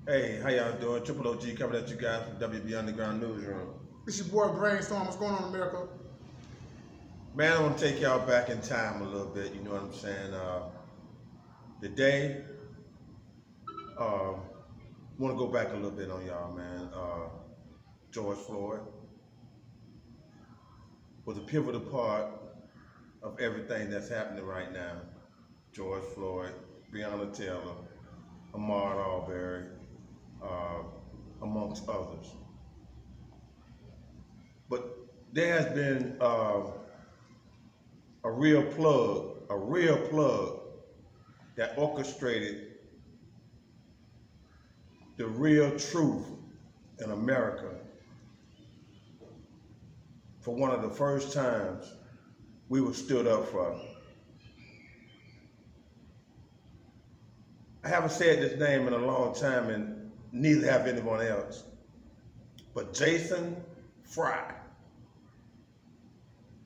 Hey, how y'all doing? Triple OG coming at you guys from WB Underground Newsroom. It's your boy Brainstorm. What's going on, America? Man, I want to take y'all back in time a little bit. You know what I'm saying? The day, want to go back a little bit on y'all, man. George Floyd was a pivotal part of everything that's happening right now. George Floyd, Breonna Taylor, Ahmaud Arbery, uh, amongst others. But there has been a real plug that orchestrated the real truth in America for one of the first times we were stood up for. I haven't said this name in a long time, and neither have anyone else, but Jason Fry,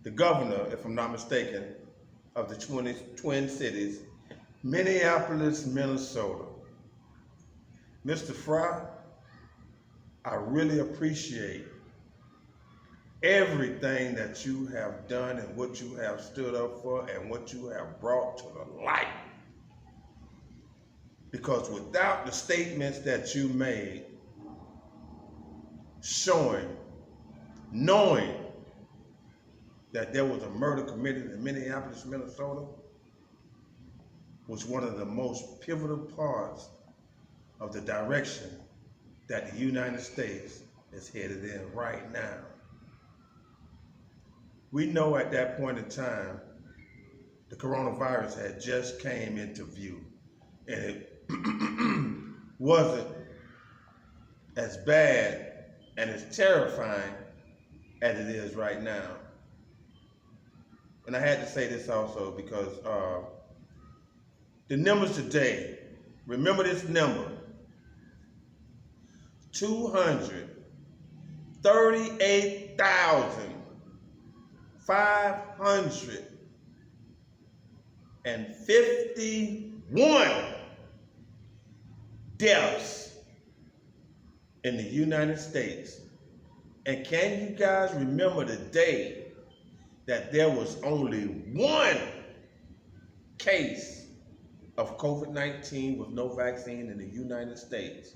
the governor, if I'm not mistaken, of the Twin Cities, Minneapolis, Minnesota. Mr. Fry, I really appreciate everything that you have done and what you have stood up for and what you have brought to the light. Because without the statements that you made, showing, knowing that there was a murder committed in Minneapolis, Minnesota, was one of the most pivotal parts of the direction that the United States is headed in right now. We know at that point in time, the coronavirus had just came into view, and it wasn't as bad and as terrifying as it is right now. And I had to say this also because the numbers today, remember this number, 238,551 deaths in the United States. And can you guys remember the day that there was only one case of COVID-19 with no vaccine in the United States?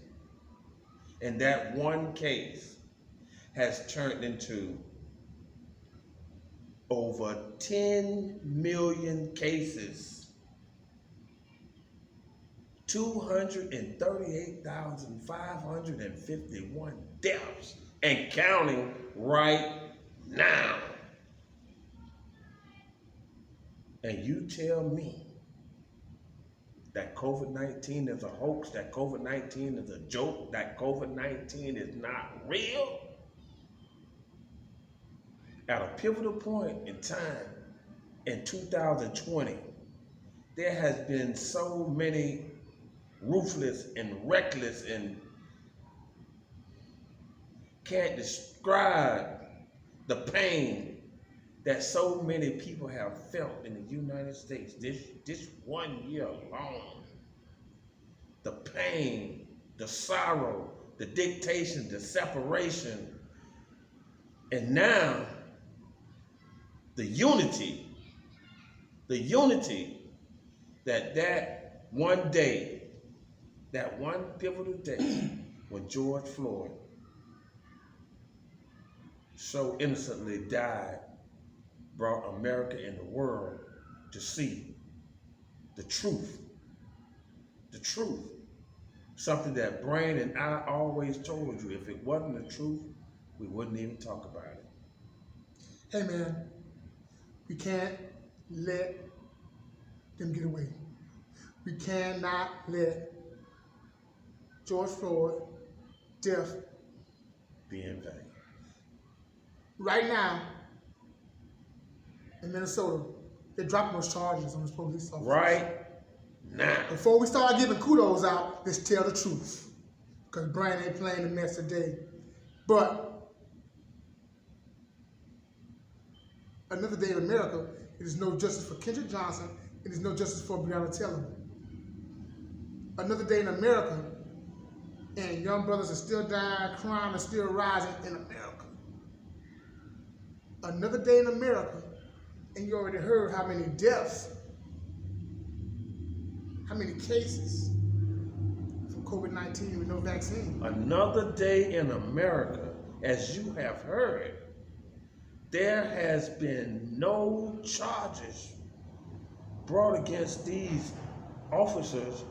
And that one case has turned into over 10 million cases, 238,551 deaths, and counting right now. And you tell me that COVID-19 is a hoax, that COVID-19 is a joke, that COVID-19 is not real? At a pivotal point in time in 2020, there has been so many ruthless and reckless and can't describe the pain that so many people have felt in the United States this 1 year alone. The pain, the sorrow, the dictation, the separation, and now the unity that one day, that one pivotal day when George Floyd so innocently died, brought America and the world to see the truth. The truth. Something that Brain and I always told you, if it wasn't the truth, we wouldn't even talk about it. Hey, man, we can't let them get away. We cannot let George Floyd death Be in vain. right now in Minnesota. They're dropping those charges on those police officers. Right now. Before we start giving kudos out, let's tell the truth. Because Brian ain't playing the mess today. But another day in America, it is no justice for Kendrick Johnson. It is no justice for Breonna Taylor. Another day in America, and young brothers are still dying, crime is still rising in America. Another day in America, and you already heard how many deaths, how many cases from COVID-19 with no vaccine. Another day in America, as you have heard, there has been no charges brought against these officers.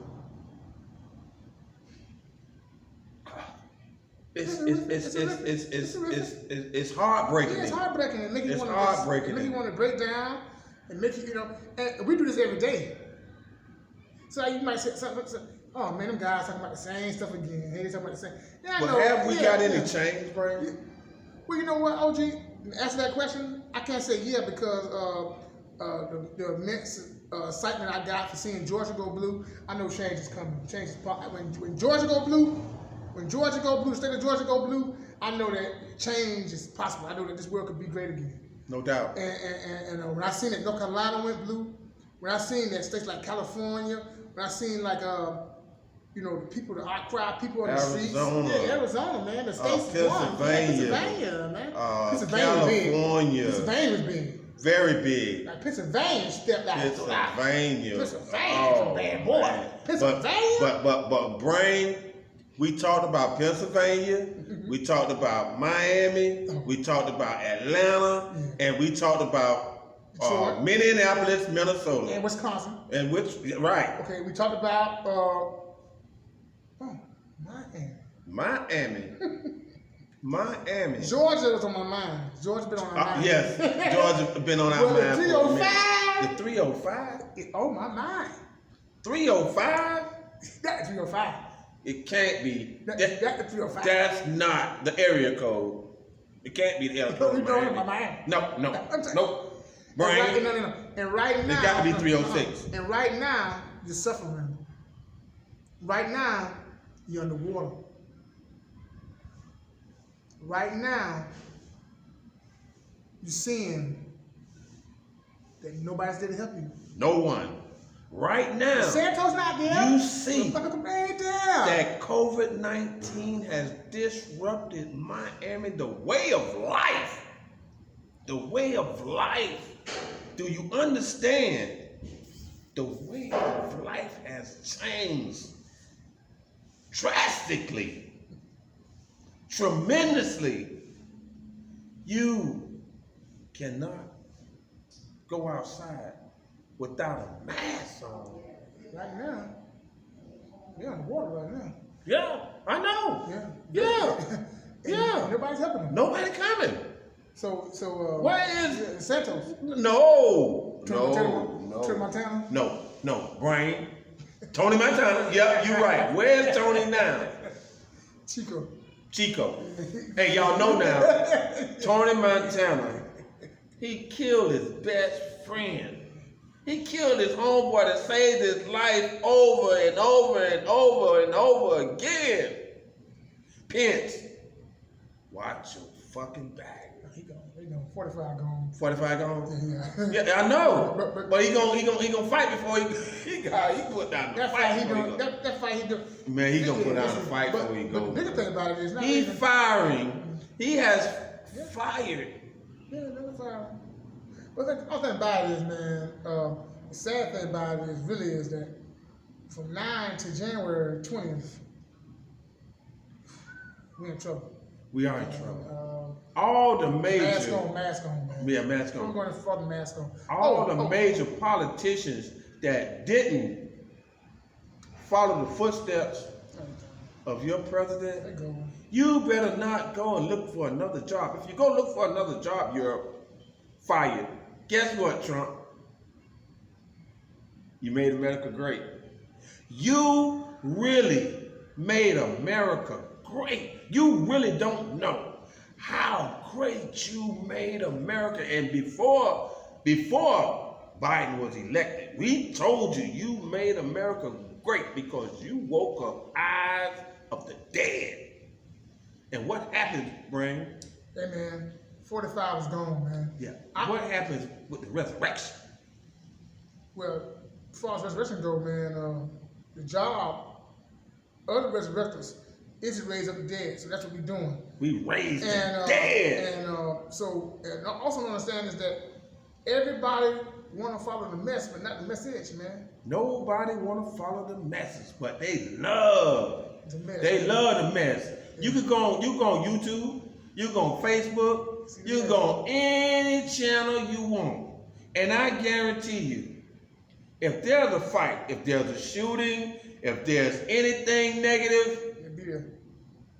It's heartbreaking. Yeah, it's heartbreaking and make you It's want to heartbreaking. make you want to break down and make you, and we do this every day. So you might say something, oh man, them guys talking about the same stuff again. Hey, they talking about the same. Yeah, I But know. have we got any yeah. change, Brandon? Well, you know what, OG? Answer that question. I can't say yeah because the immense excitement I got for seeing Georgia go blue. I know change is coming. Change is when Georgia go blue. When Georgia go blue, the state of Georgia go blue, I know that change is possible. I know that this world could be great again. No doubt. And when I seen that North Carolina went blue, when I seen that states like California, when I seen like the people, the outcry, people on the streets. Yeah, Arizona, man. The states won. Pennsylvania, man. California. Pennsylvania was big. Very big. Like Pennsylvania stepped out. Pennsylvania. Pennsylvania's a bad boy. Pennsylvania. But Brain, we talked about Pennsylvania, we talked about Miami, we talked about Atlanta, and we talked about Minneapolis, Minnesota. And Wisconsin. And right. Okay, we talked about Miami. Miami. Georgia was on my mind. Georgia been on my mind. Yes, Georgia been on our mind. The 305. The 305? Oh my mind. 305? That's 305. It can't be. That's the 305. That's not the area code. It can't be the area code. We doing it by Miami. No. Brain. No. And right now, it got to be 306. And right now, you're suffering. Right now, you're underwater. Right now, you're seeing that nobody's there to help you. No one. Right now, Santos not there. You see that COVID-19 has disrupted Miami, the way of life. The way of life. Do you understand? The way of life has changed drastically, tremendously. You cannot go outside without a mask on. Right now, we're on the water right now. Yeah, I know. Yeah. Nobody's helping them. Nobody coming. So where is Santos? No. Tony Montana? No. Brain. Tony Montana. Yep, you're right. Where's Tony now? Chico. Hey, y'all know now. Tony Montana. He killed his best friend. He killed his homeboy that saved his life over and over and over and over again. Pence, watch your fucking back. He gone. 45 gone. 45 gone? Yeah. Yeah, I know. But he gonna fight before he put down the fight. That fight he do. Man, he gonna put down the fight before he goes. But the bigger thing about it is not he's firing. He has fired. Yeah, that's firing. But the other thing about it is, man, the sad thing about it is that from 9 to January 20th, we're in trouble. We are in trouble. All the major... Mask on, man. Yeah, mask on. I'm going to fucking mask on. All the major politicians that didn't follow the footsteps of your president, you better not go and look for another job. If you go look for another job, you're fired. Guess what, Trump? You made America great. You really made America great. You really don't know how great you made America. And before Biden was elected, we told you made America great because you woke up eyes of the dead. And what happens, Brain? Hey, man. 45 is gone, man. Yeah. What happens with the resurrection? Well, as far as resurrection go, man, the job of the resurrectors It's to raise up the dead. So that's what we're doing. We raised the And dead. and also understand is that everybody want to follow the message, but not the message, man. Nobody want to follow the message, but they love. The message. They love the message. You can go on YouTube, you can go on Facebook, you can go on any channel you want. And I guarantee you, if there's a fight, if there's a shooting, if there's anything negative, It'll be there.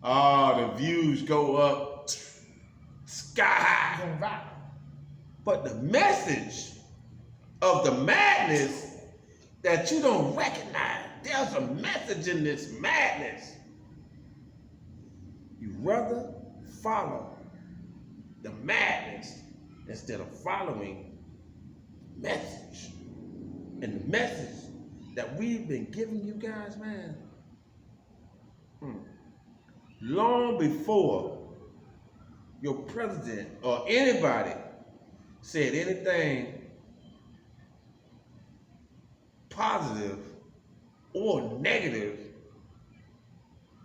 the views go up sky high. Going viral. But the message of the madness that you don't recognize, there's a message in this madness. You rather follow the madness instead of following the message. And the message that we've been giving you guys, man, long before your president or anybody said anything positive or negative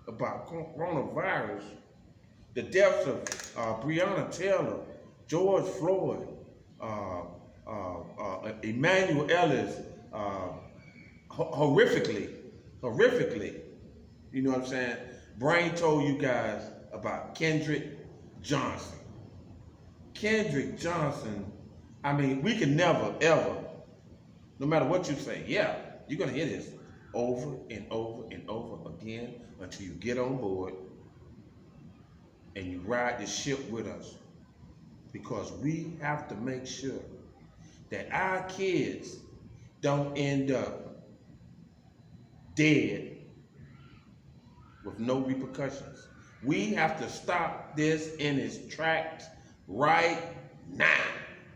about coronavirus, the deaths of Breonna Taylor, George Floyd, Emmanuel Ellis, horrifically, you know what I'm saying? Brain told you guys about Kendrick Johnson. Kendrick Johnson, I mean, we can never, ever, no matter what you say, yeah, you're gonna hear this over and over and over again until you get on board and you ride the ship with us. Because we have to make sure that our kids don't end up dead with no repercussions. We have to stop this in its tracks right now.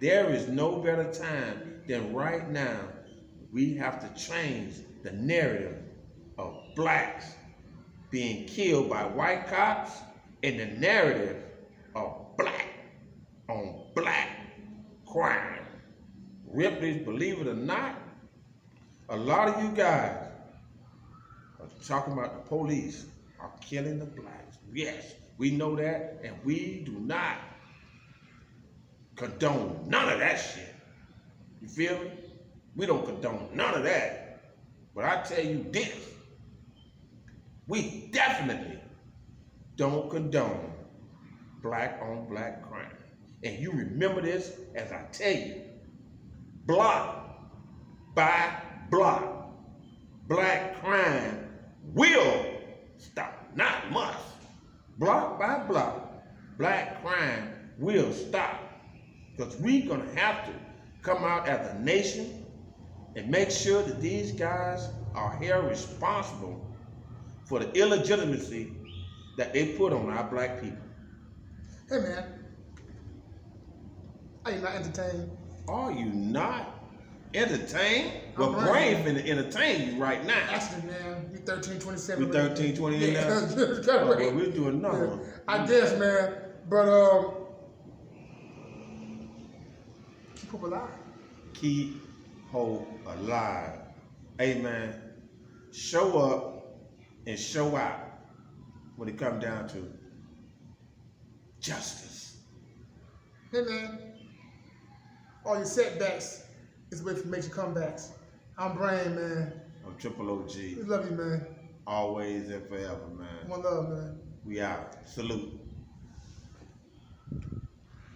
There is no better time than right now. We have to change the narrative of blacks being killed by white cops and the narrative of black on black crime. Ripley's, believe it or not, a lot of you guys are talking about the police are killing the blacks. Yes, we know that, and we do not condone none of that shit. You feel me? We don't condone none of that. But I tell you this, we definitely don't condone black on black crime. And you remember this as I tell you, block by block, black crime will stop, not must. Block by block, black crime will stop. Because we're gonna have to come out as a nation and make sure that these guys are held responsible for the illegitimacy that they put on our black people. Hey man, are you not entertained? Are you not entertained? Well, I'm Brain right. finna entertain you right now. Actually, man, we 1327. We 1328 now? Yeah, Oh, well, we'll do another one. I guess, man. But keep hope alive. Keep hope alive. Hey man, show up and show out when it comes down to justice. Hey man, all your setbacks is wait for major comebacks. I'm Brain, man. I'm Triple OG. We love you, man. Always and forever, man. One love, man. We out. Salute.